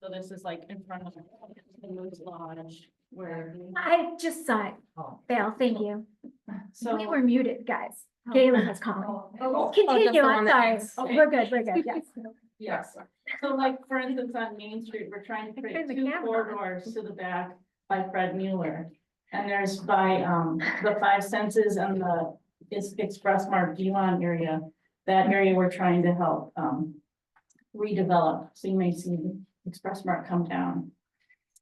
So this is like in front of the Moose Lodge where. I just saw it. Val, thank you. So. We were muted, guys. Galen was calling. Oh, Continue, the I'm one sorry. that is- Okay. We're good, yes. Yes, so like, for instance, on Main Street, we're trying to I create turned the 2 camera on. corridors to the back by Fred Mueller. And there's by, the Five Senses and the Express Mart Elon area. That area we're trying to help, redevelop, so you may see Express Mart come down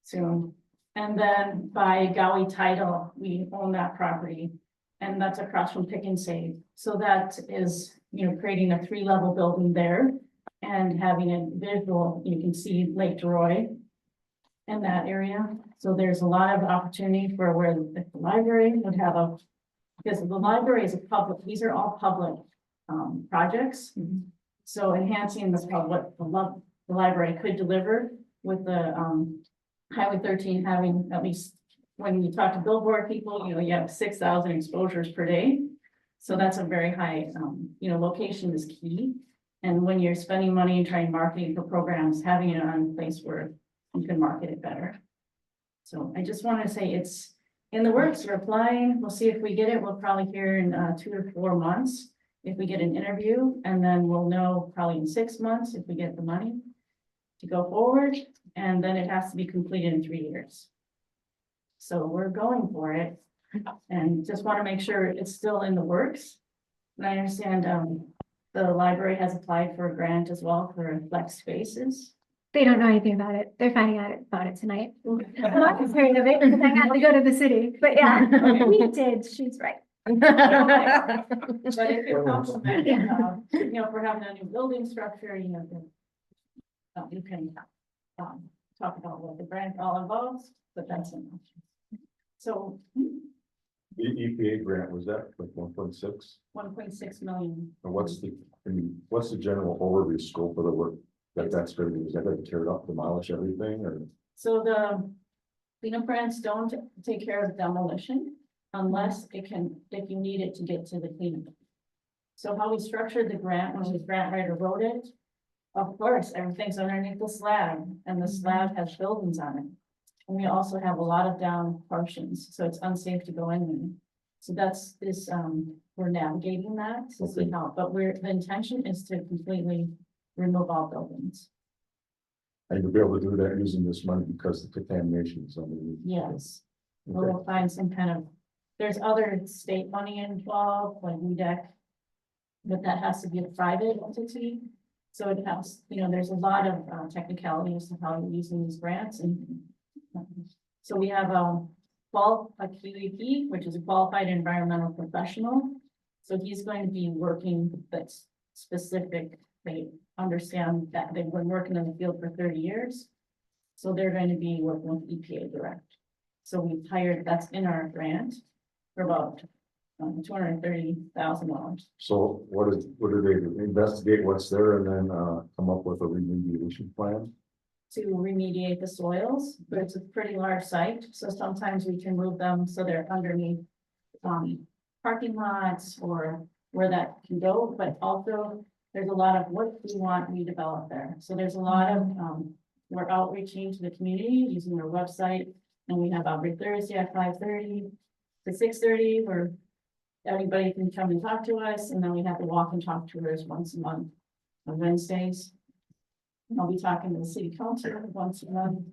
soon. And then by Gowie Title, we own that property, and that's across from Pick and Save. So that is, creating a 3-level building there and having a visual, you can see Lake Troy in that area. So there's a lot of opportunity for where the library would have because the library is a public, these are all public projects. So enhancing the library could deliver with the Highway 13 having at least, when you talk to billboard people, you have 6,000 exposures per day. So that's a very high, location is key. And when you're spending money and trying marketing for programs, having it on a place where you can market it better. So I just want to say it's in the works. We're applying. We'll see if we get it. We'll probably hear in 2 or 4 months if we get an interview, and then we'll know probably in 6 months if we get the money to go forward. And then it has to be completed in 3 years. So we're going for it, and just want to make sure it's still in the works. And I understand the library has applied for a grant as well for flex spaces. They don't know anything about it. They're finding out about it tonight. I'm not concerned of it because I had to go to the city, but yeah, we did. She's right. But if it comes back, for having a new building structure, you can talk about what the grant all involves, but that's an option. So The EPA grant, was that like 1.6? 1.6 million. And what's the general overview scope of the work that's going to be? Is that going to tear it up, demolish everything, or? So the cleanup grants don't take care of demolition unless if you need it to get to the cleanup. So how we structured the grant, when the grant writer wrote it, of course, everything's underneath the slab, and the slab has buildings on it. And we also have a lot of down portions, so it's unsafe to go in there. So that's this, we're navigating that to see how, but the intention is to completely remove all buildings. And you'll be able to do that using this money because the contamination is underneath. Yes, Okay. we'll find some kind of, there's other state money involved, like WEDC, but that has to be a private entity. So it has, there's a lot of technicalities to how you're using these grants, and so we have a QEP, which is a qualified environmental professional. So he's going to be working that's specific. They understand that they've been working in the field for 30 years. So they're going to be working with EPA direct. So we've hired, that's in our grant for about $230,000. So what do they do? Investigate what's there and then come up with a remediation plan? To remediate the soils, but it's a pretty large site, so sometimes we can move them so they're underneath parking lots or where that can go, but also there's a lot of what we want redeveloped there. So there's a lot of we're outreaching to the community using our website, and we have every Thursday at 5:30 to 6:30 where everybody can come and talk to us, and then we have the walk and talk tours once a month on Wednesdays. I'll be talking to the city council once a month.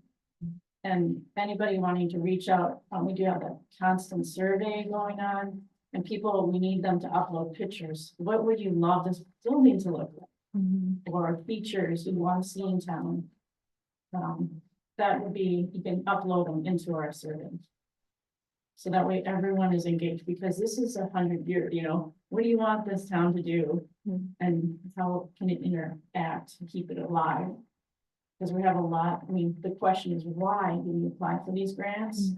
And anybody wanting to reach out, we do have a constant survey going on, and people, we need them to upload pictures. What would you love this building to look like? Or features you want to see in town? That would be, you can upload them into our survey. So that way everyone is engaged, because this is 100 years, what do you want this town to do? And how can it interact to keep it alive? Because we have a lot, the question is, why do we apply for these grants?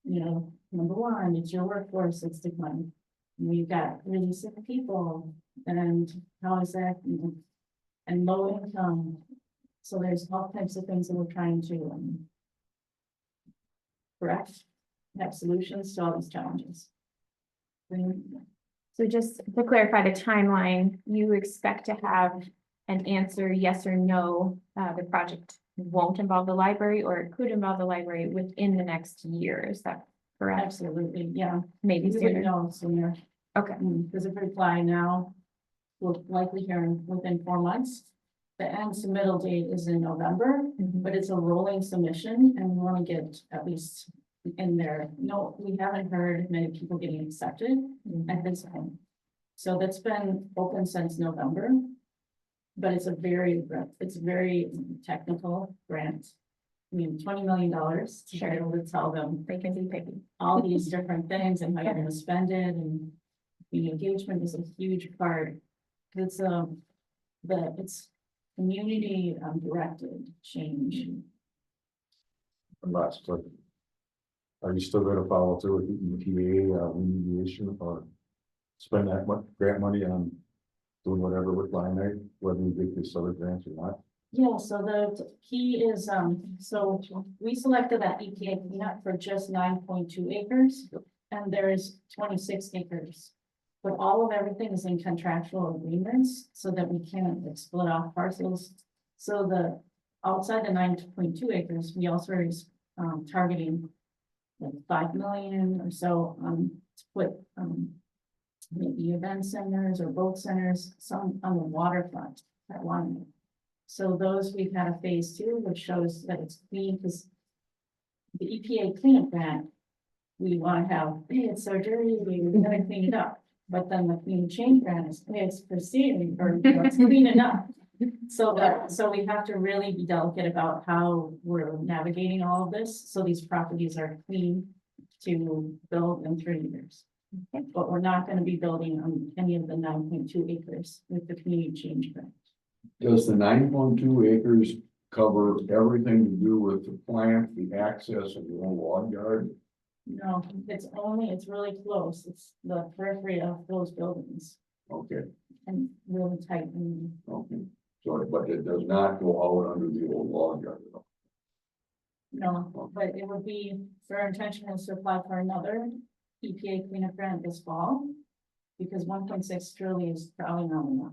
Number one, it's your workforce that's declining. We've got really sick people, and how is that, and low income. So there's all types of things that we're trying to correct, have solutions to all these challenges. So just to clarify the timeline, you expect to have an answer, yes or no, the project won't involve the library, or it could involve the library within the next year, is that correct? Absolutely, yeah. Maybe We would sooner, know sooner, okay, because if we apply now, we'll likely hear within 4 months. The end submittal date is in November, but it's a rolling submission and we want to get at least in there. No, we haven't heard many people getting accepted at this point. So that's been open since November. But it's very technical grant. I mean, $20 million to be able to tell them they can be picky. all these different things and how you're gonna spend it, and the engagement is a huge part. It's it's community directed change. And last question. Are you still gonna follow through with the EPA, remediation, or spend that much grant money on doing whatever with line item, whether you get this other grants or not? Yeah, so the key is, so we selected that EPA cleanup for just 9.2 acres. And there's 26 acres. But all of everything is in contractual agreements so that we can like, split off parcels. So the outside the 9.2 acres, we also are targeting like 5 million or so to put maybe event centers or boat centers, some on the waterfront at one. So those we've had a phase 2, which shows that it's clean, because the EPA cleanup grant, we want to have, hey, it's so dirty, we gotta clean it up. But then the clean change grant is, hey, it's proceeding, or you know, it's clean enough. So we have to really be delicate about how we're navigating all of this, so these properties are clean to build in 3 years. Okay. But we're not gonna be building on any of the 9.2 acres with the community change grant. Does the 9.2 acres cover everything to do with the plant, the access of the old log yard? No, it's really close. It's the periphery of those buildings Okay, and really tight. And okay. So, but it does not go out under the old log yard at all. no, but it would be, so our intention is to apply for another EPA cleanup grant this fall. Because 1.6 truly is probably not enough.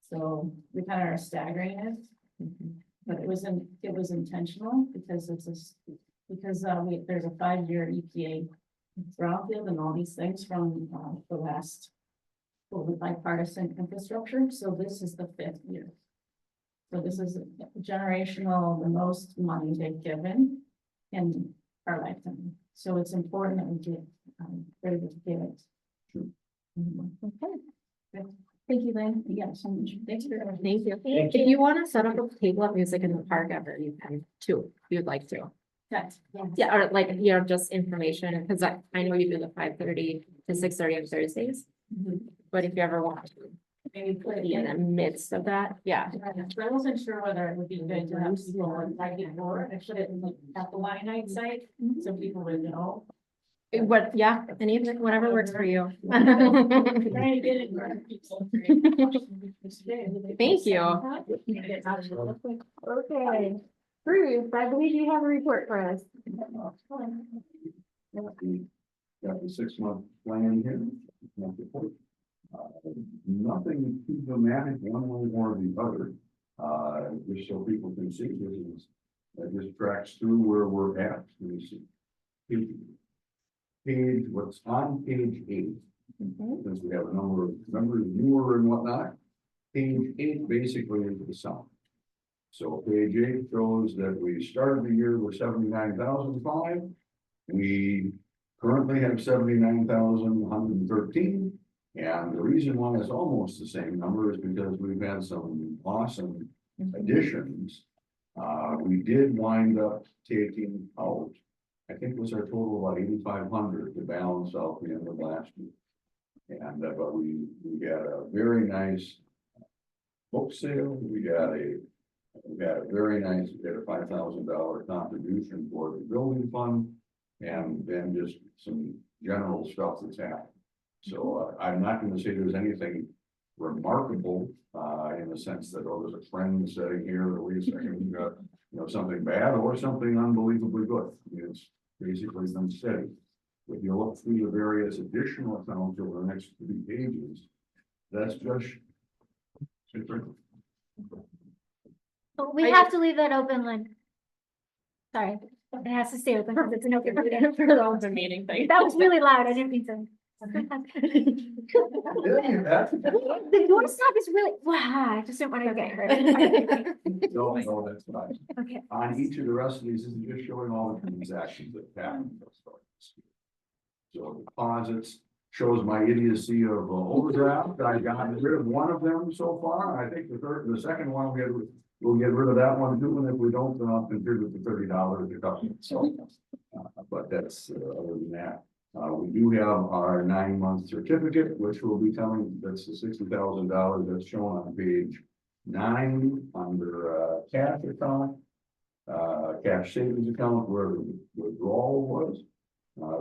So we kind of are staggering it. But it was intentional because there's a 5-year EPA brownfield and all these things from the last bipartisan infrastructure. So this is the 5th year. So this is generational, the most money they've given in our lifetime. So it's important that we get ready to get it. Okay. Thank you, Lynn. Yeah, so much. Thanks for everything. Thank you. If you want to set up a table of music in the park ever, you can too, if you'd like to. Yeah, or like, you know, just information, because I know you do the 5:30 to 6:30 on Thursdays, but if you ever want to Maybe put it be in the midst of that, yeah. But I wasn't sure whether it would be good to have people like it or I put it in like at the line night site, so people would know. What, yeah, anything, whatever works for you. Trying to get it for people. Thank you. Okay. Bruce, I believe you have a report for us. Got the 6-month plan here. Nothing too dramatic one way or the other. Just so people can see this tracks through where we're at. What's on page 8, since we have a number of members newer and whatnot, page 8 basically is the sum. So page 8 shows that we started the year with 79,005. We currently have 79,113. And the reason why it's almost the same number is because we've had some awesome additions. We did wind up taking out, I think it was our total about 8,500 to balance out the end of last year. And but we got a very nice book sale. We got a very nice, we got a $5,000 contribution for the building fund, and then just some general stuff that's happened. So I'm not going to say there's anything remarkable in the sense that, oh, there's a trend setting here, or wait a second, we got, you know, something bad or something unbelievably good. I mean, it's basically been steady. If you look through the various additional accounts over the next 3 pages, that's just But we have to leave that open, Lynn. Sorry, it has to stay open because it's an open meeting. For the open meeting thing. That was really loud. I didn't mean to. The door stop is really, wow, I just don't want to get hurt. No, that's fine. Okay. On each of the rest of these, this is just showing all the transactions that happened. So deposits shows my idiocy of overdraft. I've gotten rid of one of them so far. I think the second one, we'll get rid of that one too. And if we don't, then I'll contribute the $30 a couple. So, but that's, other than that. We do have our 9-month certificate, which will be coming, that's the $60,000 that's shown on page 9 under cash account, cash savings account where the withdrawal was.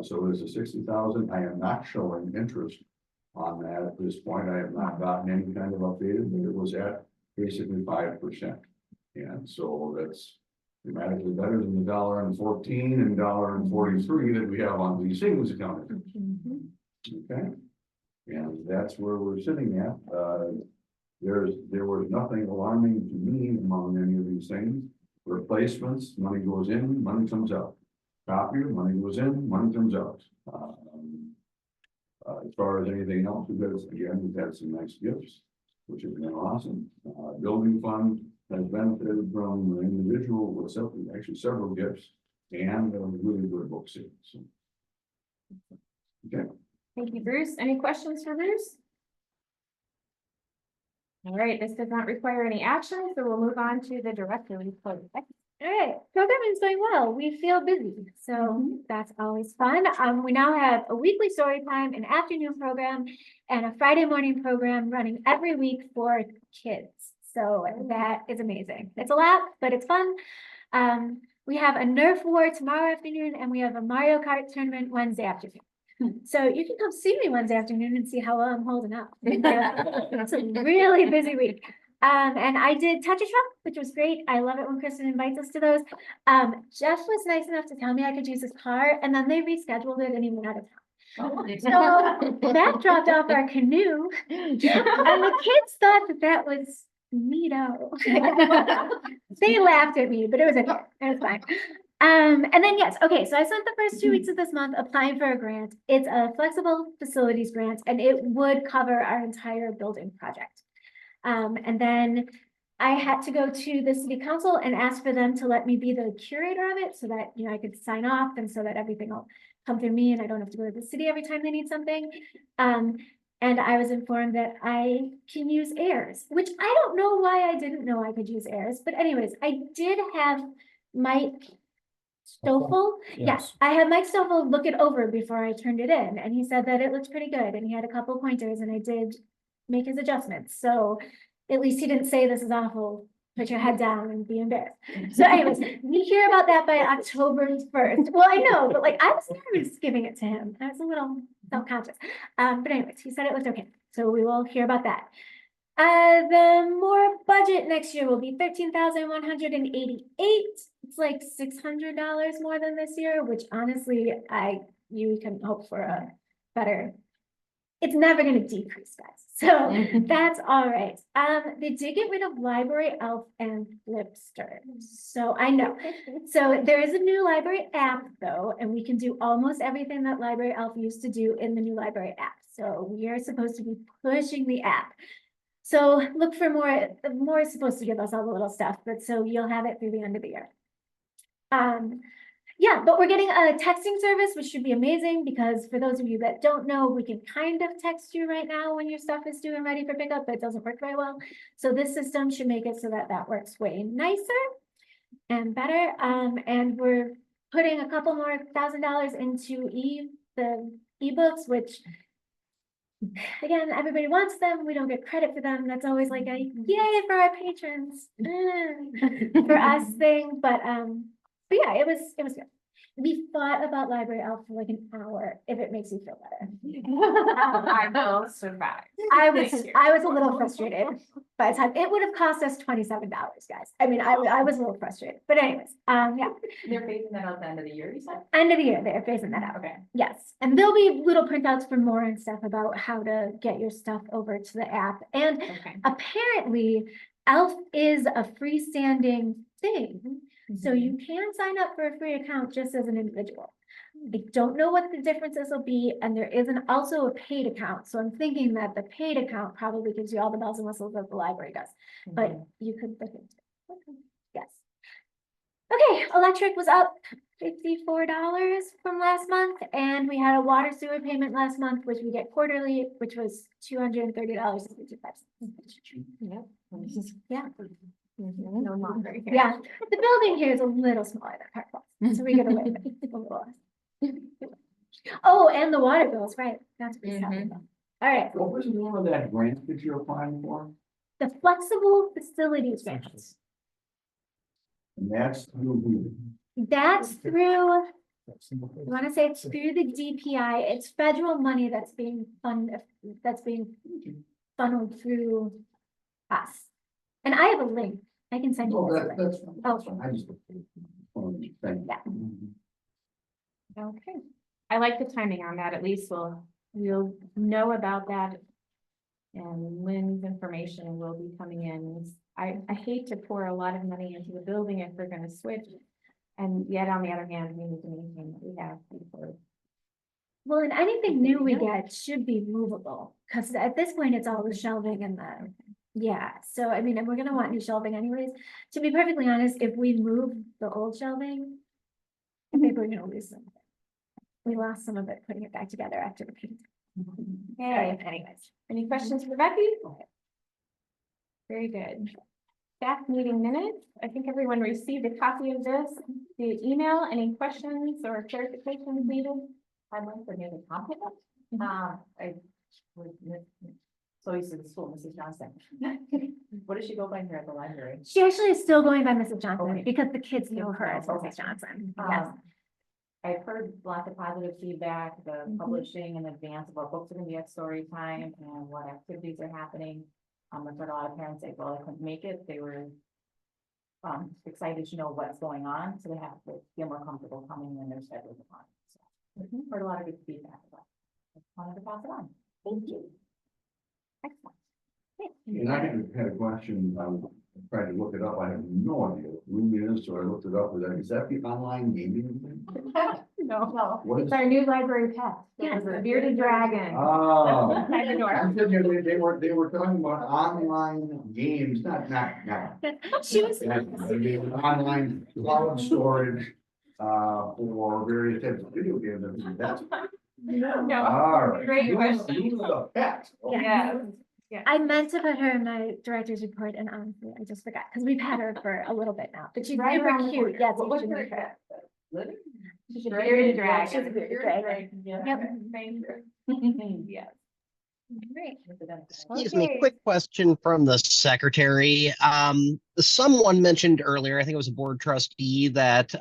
So there's a 60,000. I am not showing interest on that at this point. I have not gotten any kind of updated, but it was at basically 5%. And so that's dramatically better than the $1.14 and $1.43 that we have on the savings account. Okay, and that's where we're sitting at. There was nothing alarming to me among any of these things. Replacements, money goes in, money comes out. Copier, money goes in, money comes out. As far as anything else, we've had some nice gifts, which has been awesome. Building fund has benefited from an individual with actually several gifts and a really good book sales. So. Okay. Thank you, Bruce. Any questions for Bruce? All right, this does not require any action, so we'll move on to the director report. All right, program is going well. We feel busy, so that's always fun. We now have a weekly story time, an afternoon program, and a Friday morning program running every week for kids. So that is amazing. It's a lot, but it's fun. We have a Nerf war tomorrow afternoon, and we have a Mario Kart tournament Wednesday afternoon. So you can come see me Wednesday afternoon and see how well I'm holding up. It's a really busy week. And I did Touch a Truck, which was great. I love it when Kristen invites us to those. Jeff was nice enough to tell me I could use his car, and then they rescheduled it and he went out of town. So that dropped off our canoe, and the kids thought that was neato. They laughed at me, but it was okay. It was fine. And then yes, okay, so I spent the first 2 weeks of this month applying for a grant. It's a flexible facilities grant, and it would cover our entire building project. And then I had to go to the city council and ask for them to let me be the curator of it so that, you know, I could sign off and so that everything will come through me and I don't have to go to the city every time they need something. And I was informed that I can use AIRS, which I don't know why I didn't know I could use AIRS, but anyways, I did have Mike Stoffel. Yes, I had Mike Stoffel look it over before I turned it in, and he said that it looked pretty good, and he had a couple pointers, and I did make his adjustments. So at least he didn't say this is awful, put your head down and be embarrassed. So anyways, we hear about that by October 1st. Well, I know, but like I was nervous giving it to him. I was a little self-conscious. But anyways, he said it looked okay. So we will hear about that. The more budget next year will be $13,188. It's like $600 more than this year, which honestly, you can hope for a better. It's never going to decrease, guys. So that's all right. They did get rid of Library Elf and Flipster. So I know. So there is a new library app though, and we can do almost everything that Library Elf used to do in the new library app. So we are supposed to be pushing the app. So look for more. More is supposed to give us all the little stuff, but so you'll have it through the end of the year. Yeah, but we're getting a texting service, which should be amazing because for those of you that don't know, we can kind of text you right now when your stuff is due and ready for pickup, but it doesn't work very well. So this system should make it so that that works way nicer and better. And we're putting a couple more $1,000 into the ebooks, which again, everybody wants them. We don't get credit for them. That's always like a yay for our patrons for us thing. But yeah, it was good. We thought about Library Elf for like an hour, if it makes you feel better. I will survive. I was a little frustrated by the time. It would have cost us $27, guys. I mean, I was a little frustrated, but anyways, yeah. They're phasing that out at the end of the year, you said? End of the year, they're phasing that out. Okay. Yes, and there'll be little printouts for more and stuff about how to get your stuff over to the app. And apparently, ELF is a freestanding thing, so you can sign up for a free account just as an individual. I don't know what the differences will be, and there is also a paid account, so I'm thinking that the paid account probably gives you all the bells and whistles that the library does, but you could look into it. Okay, yes. Okay, electric was up $54 from last month, and we had a water sewer payment last month, which we get quarterly, which was $230.55. Yep. Yeah. No longer here. Yeah, the building here is a little smaller than Park Place, so we get away with it a little less. Oh, and the water bills, right, that's what we're talking about. All right, What was the name of that grant that you're applying for? the flexible facilities grant, And that's through who? that's through, I want to say it's through the DPI, it's federal money that's being funded, that's being funneled through us. And I have a link, I can send you Oh, this that, link. that's, that's fine. I just. Thank you. Yeah. Okay, I like the timing on that, at least we'll know about that. And Lynn's information will be coming in. I hate to pour a lot of money into the building if we're gonna switch. And yet, on the other hand, we need to maintain what we have before. Well, and anything new we get should be movable, because at this point, it's all the shelving and the, yeah, so I mean, and we're gonna want new shelving anyways. To be perfectly honest, if we move the old shelving, I think we're gonna lose some. of it. We lost some of it putting it back together after the paint. Okay, Anyways. any questions for Becky? Very good. Staff meeting minutes. I think everyone received a copy of this via email. Any questions or clarifications needed? I'd like to make a comment. I was, so you said the school, Mrs. Johnson. What does she go by here at the library? She actually is still going by Mrs. Johnson Okay. because the kids know her as Okay. Mrs. Johnson. Yes. I've heard lots of positive feedback, the publishing in advance of what books are gonna be at story time and what activities are happening. I've heard a lot of parents say, well, I couldn't make it, they were excited to know what's going on, so they have to feel more comfortable coming when their schedules are on. So, heard a lot of good feedback about it. Just wanted to pass it on. Thank you. Excellent. And I had a question, I tried to look it up, I have no idea what Room is, so I looked it up, is that the online gaming thing? No, What it's is? our new library pet. Yeah. It's a bearded dragon. Oh. Outside the door. I'm thinking they were talking about online games, not. She was. They were online cloud storage, for various types of video games, I think that's. No. All right. Great You question. you were the pet. Yeah. I meant to put her in my director's report and honestly, I just forgot, because we've had her for a little bit now, but she's Right super around the cute. corner. Yes. What was you should her meet her. pet? Living? She's a bearded dragon. She's a bearded dragon. Yep. Yes. Great. Excuse me, Okay. quick question from the secretary. Someone mentioned earlier, I think it was a board trustee, that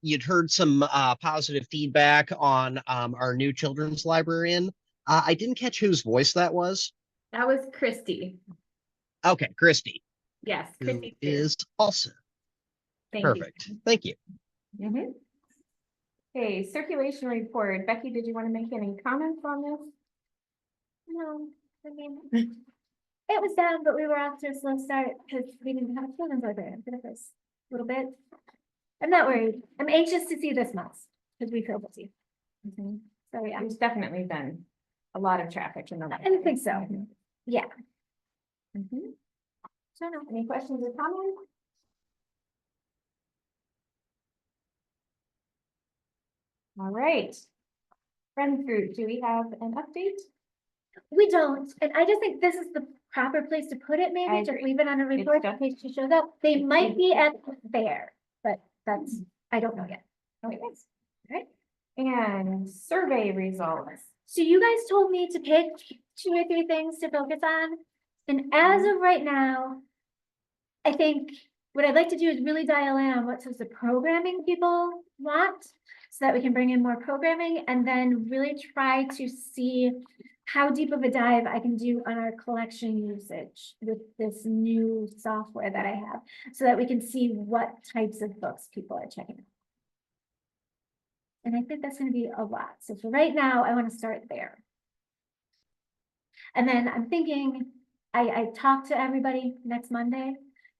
you'd heard some positive feedback on our new children's librarian. I didn't catch whose voice that was. That was Christy. Okay, Christy, Yes, who Christy. is also Thank you. perfect. Thank you. Mhm. Okay, circulation report. Becky, did you want to make any comments on this? No, I mean, it was down, but we were off to a slow start because we didn't have a children's librarian for the first little bit. I'm not worried. I'm anxious to see this month because we feel busy. So yeah, There's definitely been a lot of traffic in the. I think so. Yeah. Mhm. So no. Any questions or comments? All right. Friends group, do we have an update? We don't, and I just think this is the proper place to put it, I maybe, just agree. leave it on a report in just- case she shows up. They might be at the fair, but that's, I don't know yet. Okay. Right. And survey results. So you guys told me to pick 2 or 3 things to focus on. And as of right now, I think what I'd like to do is really dial in on what sorts of programming people want, so that we can bring in more programming and then really try to see how deep of a dive I can do on our collection usage with this new software that I have, so that we can see what types of books people are checking out. And I think that's going to be a lot. So for right now, I want to start there. And then I'm thinking I talked to everybody next Monday.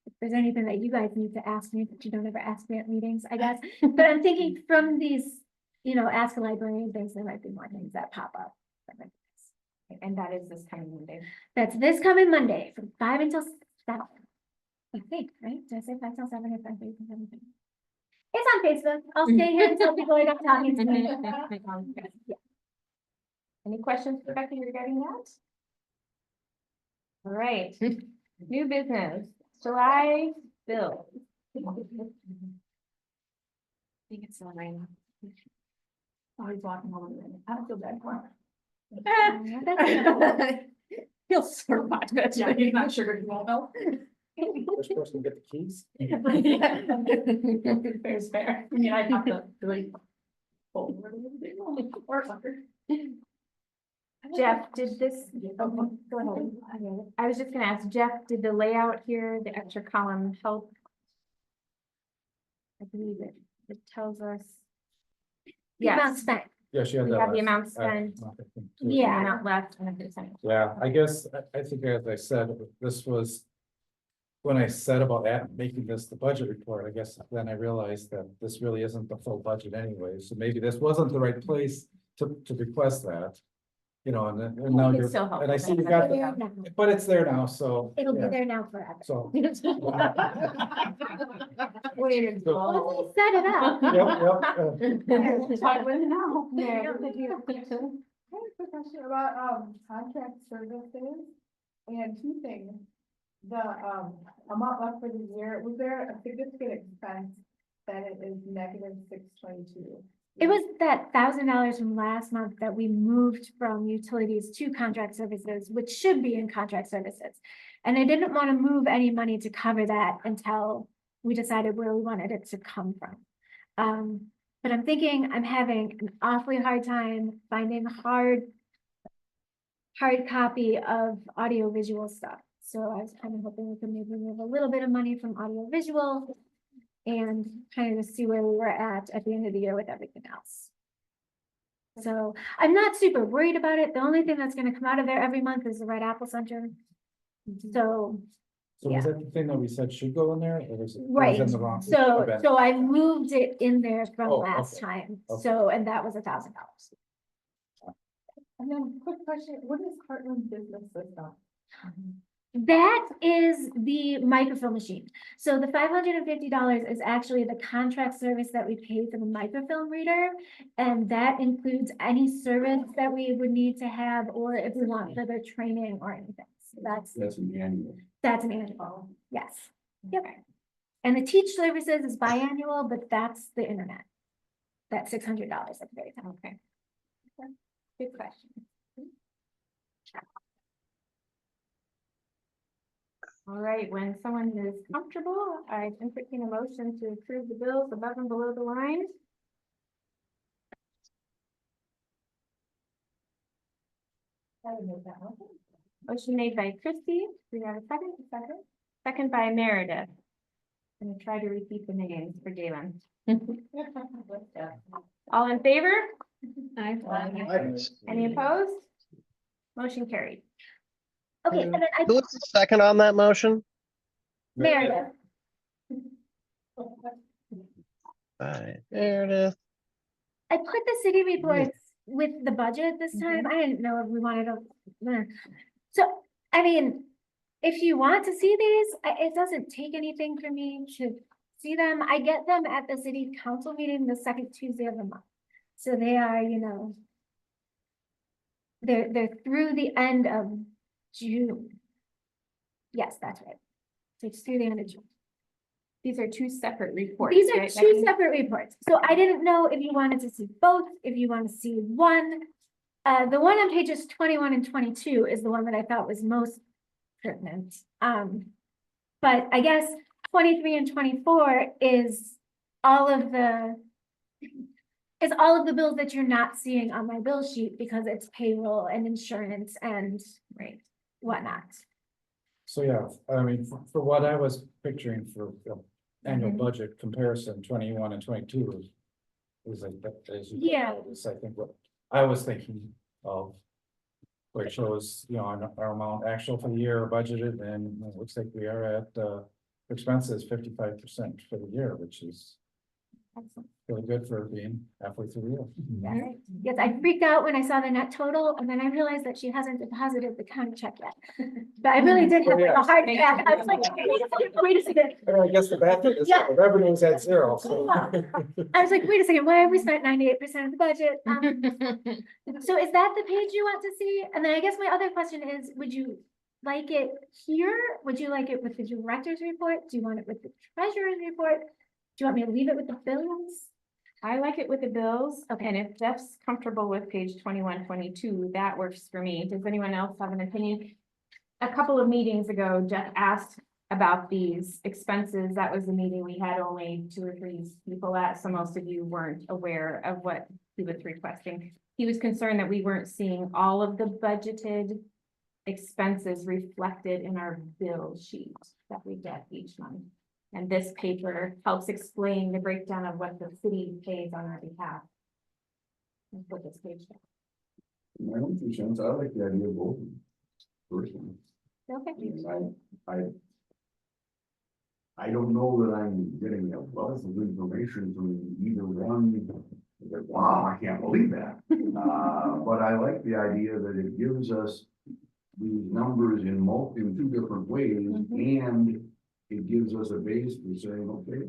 If there's anything that you guys need to ask me, that you don't ever ask me at meetings, I guess. But I'm thinking from these, ask a librarian things, there might be more things that pop up. And that is this coming Monday. That's this coming Monday from 5 until 7. I think, right? Did I say 5 till 7 or 5 till 7? It's on Facebook. I'll stay here until people are done talking to me. Any questions for Becky regarding that? All right, new business, July bill. I think it's all right. Oh, he's walking over there. I don't feel bad for him. He'll survive it. Yeah, he's not sugar, he won't know. First person to get the keys. Fair's fair. I mean, I'd have to really. Or sucker. Jeff, did this, oh, go ahead. I was just gonna ask Jeff, did the layout here, the extra column help? I believe it tells us. The amount Yes, spent. Yeah, she had we that. have the last- amount spent, the Yeah. amount left, and the percentage. Yeah, I guess, I think as I said, this was. When I said about making this the budget report, I guess then I realized that this really isn't the full budget anyway, so maybe this wasn't the right place to request that. And now It's you're, still helpful. and I see you got, There now. but it's there now, so. It'll be yeah, there now forever. So. Wait, Well, set it up. Yep. Talk with it now. Yeah. I have a quick question about, contract services and 2 things. The, amount left for the year, was there a significant expense that it is negative 622? It was that $1,000 from last month that we moved from utilities to contract services, which should be in contract services. And I didn't want to move any money to cover that until we decided where we wanted it to come from. But I'm thinking I'm having an awfully hard time finding hard copy of audio visual stuff. So I was kind of hoping we could maybe move a little bit of money from audio visual and kind of see where we were at the end of the year with everything else. So I'm not super worried about it. The only thing that's gonna come out of there every month is the Red Apple Center. So, So was that the thing that we said should go in there, or was it? right, in the wrong? so Okay. I moved it in there from Oh, last okay. time. Okay. So, and that was $1,000. And then quick question, what is Heartland Business System? That is the microfilm machine. So the $550 is actually the contract service that we pay for the microfilm reader. And that includes any service that we would need to have, or if we want further training or anything. So That's an annual. that's an annual, yes. Yep. And the teach services is biannual, but that's the internet. That's $600 at the very top. Okay. Good question. All right, when someone is comfortable, I entertain a motion to approve the bills above and below the line. Motion made by Christie. Do we have a second? Second by Meredith. I'm gonna try to repeat the names for Galen. All in favor? Any opposed? Motion carried. Okay, and then Who was the second on that motion? Meredith, Meredith. I put the city reports with the budget this time. I didn't know if we wanted to. So, I mean, if you want to see these, it doesn't take anything for me to see them. I get them at the city council meeting the second Tuesday of the month. So they are, they're through the end of June. Yes, that's right. So it's through the end of June. These are 2 separate reports. These are right, 2 Becky? separate reports. So I didn't know if you wanted to see both, if you want to see one. The one on pages 21 and 22 is the one that I thought was most pertinent. But I guess 23 and 24 is all of the bills that you're not seeing on my bill sheet because it's payroll and insurance and whatnot. So, yeah, I mean, for what I was picturing for annual Mhm. budget comparison, 21 and 22 is like, that is. Yeah. Is I think what I was thinking of. where it shows, our amount actual for the year budgeted, and it looks like we are at, expenses 55% for the year, which is Excellent. really good for being halfway through the year. Right. Yes, I freaked out when I saw the net total, and then I realized that she hasn't deposited the county check yet. But I really did have like a heart attack. I was like, wait a second. I guess the bad thing is Yeah. the revenue's at zero, so. I was like, wait a second, why have we spent 98% of the budget? So is that the page you want to see? And then I guess my other question is, would you like it here? Would you like it with the director's report? Do you want it with the treasurer's report? Do you want me to leave it with the bills? I like it with the bills, and if Jeff's comfortable with page 21, 22, that works for me. Does anyone else have an opinion? A couple of meetings ago, Jeff asked about these expenses. That was the meeting we had only 2 or 3 people at, so most of you weren't aware of what he was requesting. He was concerned that we weren't seeing all of the budgeted expenses reflected in our bill sheet that we get each month. And this paper helps explain the breakdown of what the city pays on our behalf. Let's put this page down. My own 2 cents, I like the idea of both. Personally, Okay. I don't know that I'm getting a wealth of information from either one. Like, wow, I can't believe that. But I like the idea that it gives us these numbers in 2 different ways, and it gives us a base for saying, okay,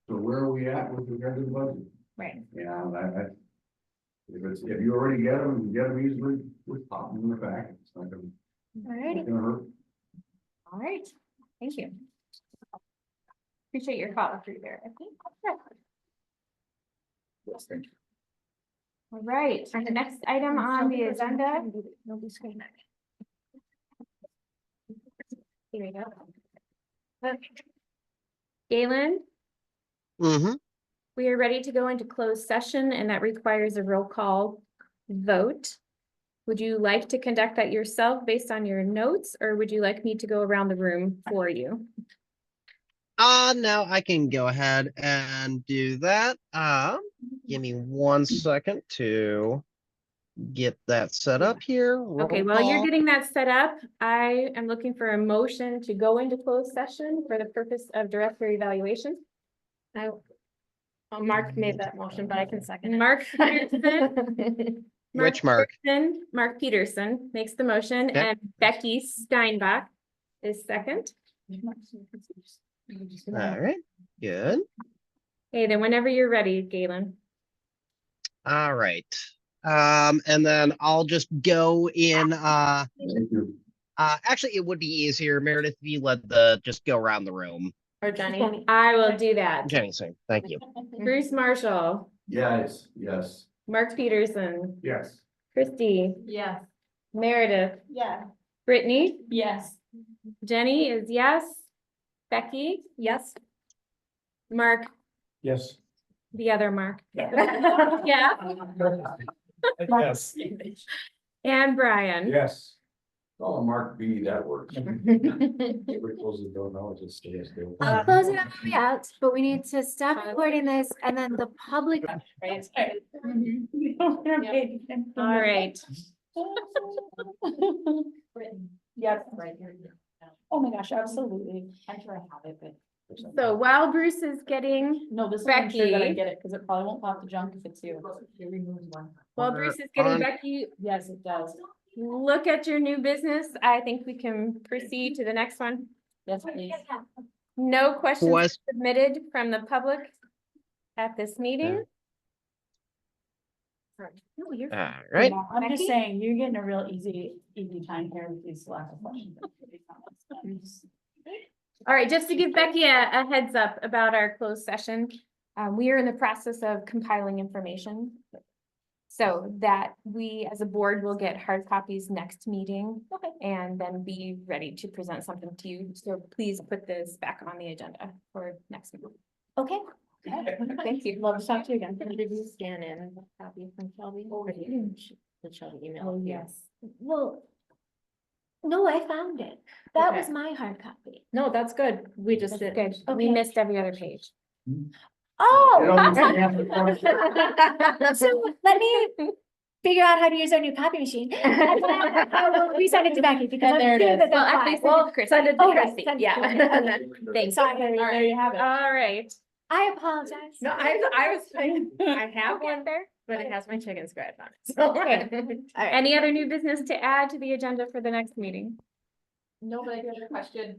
so where are we at with regard to the budget? Right. And if you already get them, you get them easily, just pop them in the back. It's not gonna, Alrighty. not gonna hurt. All right, thank you. Appreciate your follow through there. I think. Yes, thank you. All right, our next item on the agenda. Nobody's screaming at me. Here we go. Galen, Mm-hmm. we are ready to go into closed session, and that requires a roll call vote. Would you like to conduct that yourself based on your notes, or would you like me to go around the room for you? Now I can go ahead and do that. Give me 1 second to get that set up here. Okay, Roll while you're call. getting that set up, I am looking for a motion to go into closed session for the purpose of director evaluation. Mark made that motion, but I can second. Mark Peterson. Which Mark? Mark Peterson makes the motion, Okay. and Becky Steinbach is second. All right, good. Okay, then whenever you're ready, Galen. All right. And then I'll just go in, Thank you. actually, it would be easier, Meredith, if you just go around the room. Or Jenny. I will do that. Jenny, same. Thank you. Bruce Marshall, Yes. Mark Peterson, Yes. Christy, Yes. Meredith, Yeah. Brittany, Yes. Jenny is yes. Becky, Yes. Mark, Yes. the other Mark. Yeah, Yes. and Brian. Yes. Call him Mark B, that works. Everybody closes the door now, it just stays there. I'll close it out, but we need to stop recording this, and then the public. All right. Yes. Oh my gosh, absolutely. I'm sure I have it, but. So while Bruce is getting, No, this is I'm sure that I Becky. get it, because it probably won't pop the junk if it's you. while We're Bruce is getting on- Becky, Yes, it does. look at your new business. I think we can proceed to the next one. Yes, please. No questions Quest- submitted from the public at this meeting. No, you're All right. Yeah, I'm just Becky? saying, you're getting a real easy time here with these last questions. All right, just to give Becky a heads up about our closed session, we are in the process of compiling information. So that we, as a board, will get hard copies next meeting. Okay. And then be ready to present something to you. So please put this back on the agenda for next meeting. Okay. Thank you. Love to talk to you again. Did you scan in a copy from Shelby? Or did Shelby email? Oh, you? yes. Well, no, I found it. That Okay. was my hard copy. No, that's good. We just That's did. good. We Okay. missed every other page. Oh. You know, So let me, figure out how to use our new copy machine. And then I will resend it to Becky because I'm there it sure is. that Well, that's actually, why. send it to Christy. Send it Oh, to right, Christy, send it yeah. to her. And then, thanks. Sorry. There you have it. All right. I apologize. No, I was thinking, I have Okay. one there, but it has my chicken scratch on it. So. Okay. All right. Any other new business to add to the agenda for the next meeting? No, but I do have a question.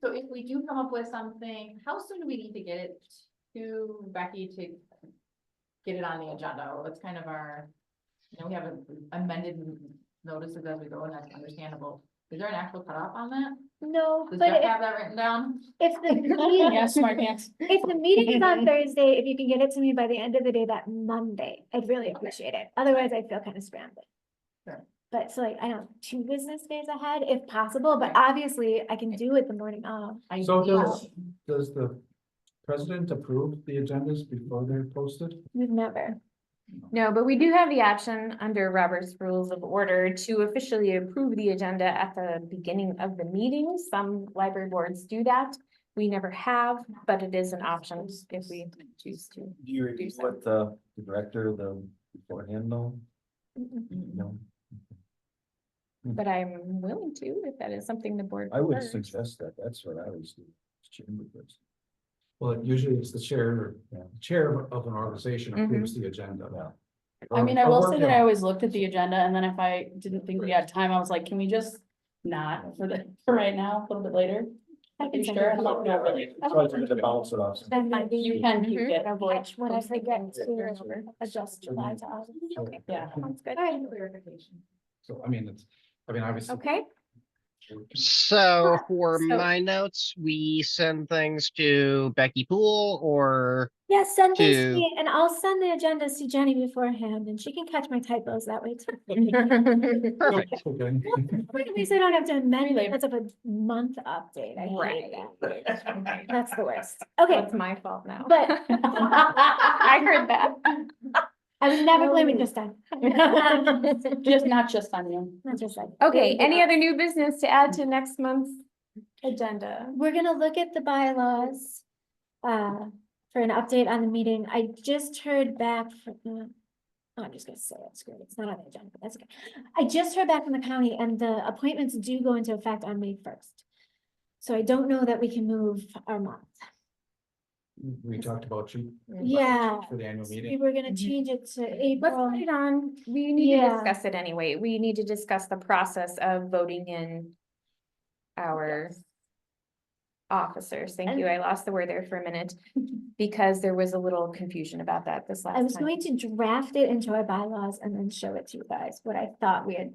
So if we do come up with something, how soon do we need to get it to Becky to get it on the agenda? Well, it's kind of our, we have amended notices as we go, and that's understandable. Is there an actual cutoff on that? No, Does but Jeff have that written down? if the meeting, Yes, smart hands. if the meeting is on Thursday, if you can get it to me by the end of the day that Monday, I'd really appreciate it. Otherwise, I feel kind of scrambling. Sure. But so like, I don't, 2 business days ahead if possible, but obviously I can do it the morning of. So does the president approve the agendas before they're posted? We've never. No, but we do have the option under Robert's Rules of Order to officially approve the agenda at the beginning of the meeting. Some library boards do that. We never have, but it is an option if we choose to. Do you review what the director, the beforehand though? No. But I'm willing to, if that is something the board. I would prefers. suggest that, that's what I was doing. Well, usually it's the chair of an organization approves the agenda. I mean, I Or will work say that out. I always looked at the agenda, and then if I didn't think we had time, I was like, can we just not for right now, a little bit later? I Are can you send sure? it. I'm like, not really. Try to balance it off. Then maybe You can keep it. avoid when I forget to adjust July to August. Okay, Yeah. sounds good. So, I mean, obviously. Okay, So for So- my notes, we send things to Becky Poole or Yes, send things to To- me and I'll send the agendas to Jenny beforehand and she can catch my typos that way too. perfect. Okay. At least I don't have to amend it because of a month update. I Right. hate that. That's the worst. Okay, it's my fault now. but I heard that. I was never blaming this time. Just not just on you. Not just like. Okay, any other new business to add to next month's agenda? We're gonna look at the bylaws. For an update on the meeting. I just heard back from, oh, I'm just gonna say it, screw it, it's not on the agenda, but that's okay. I just heard back from the county and the appointments do go into effect on May 1st. So I don't know that we can move our month. We talked about you. Yeah. For the annual We meeting. were gonna change it to Let's April. put it on, we need to Yeah. discuss it anyway, we need to discuss the process of voting in our officers, thank you, I lost the word there for a minute, because there was a little confusion about that this last I time. was going to draft it into our bylaws and then show it to you guys, what I thought we had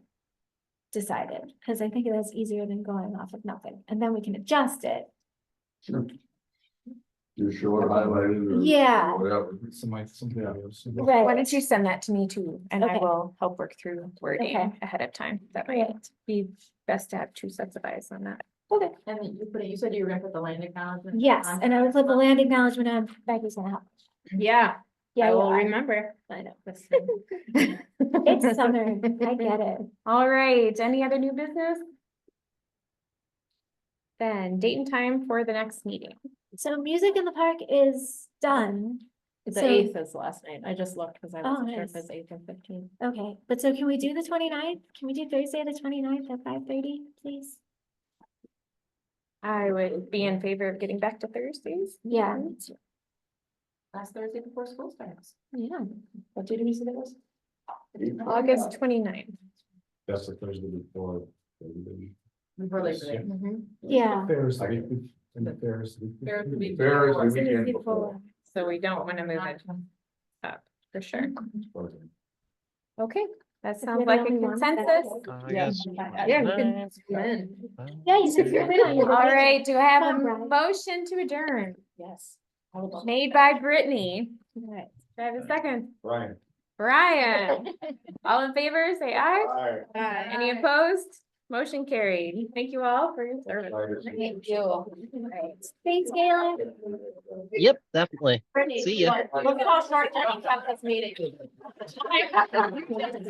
decided, because I think that's easier than going off of nothing, and then we can adjust it. Just show it highlighted or. Yeah. Whatever. Some videos. Why Right, don't you send that to me too, and I Okay. will help work through wording Okay. ahead of time, that Right. might be best to have 2 sets of eyes on that. okay, And then you said you were gonna put the land acknowledgement. yes, on? and I will put the land acknowledgement on, Becky's gonna help. Yeah, Yeah, I you will are. remember. I know. It's summer, I get it. All right, any other new business? Then date and time for the next meeting. So music in the park is done. The So- 8th is last night. I just looked because I Oh, wasn't sure if nice. it's 8th or 15th. Okay, but so can we do the 29th? Can we do Thursday, the 29th at 5:30, please? I would be in favor of getting back to Thursdays. Yeah, Last Thursday before school starts. yeah. What day did we say that was? August 29th. That's the Thursday before. everybody. Before Labor Day. Yeah. Fairs, the week, and the fairs. Fair would be Fair is the before. weekend Before. before. So we don't want to move it up, for sure. Okay, that sounds you're like the a only one that- consensus. Yes. Yeah, you can come in. Yeah, you should come in on your. All right, do I have a Come, Brian. motion to adjourn? Yes. I would love that. Made by Brittany. All right. Do I have a second? Brian. Brian. All in favor, say aye. Hi. Any opposed? Motion carried. Thank you all for your service. Thank you. Thanks, Galen. Yep, definitely. See ya. Look at how short Jenny kept this meeting. See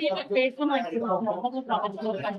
you face. I'm like,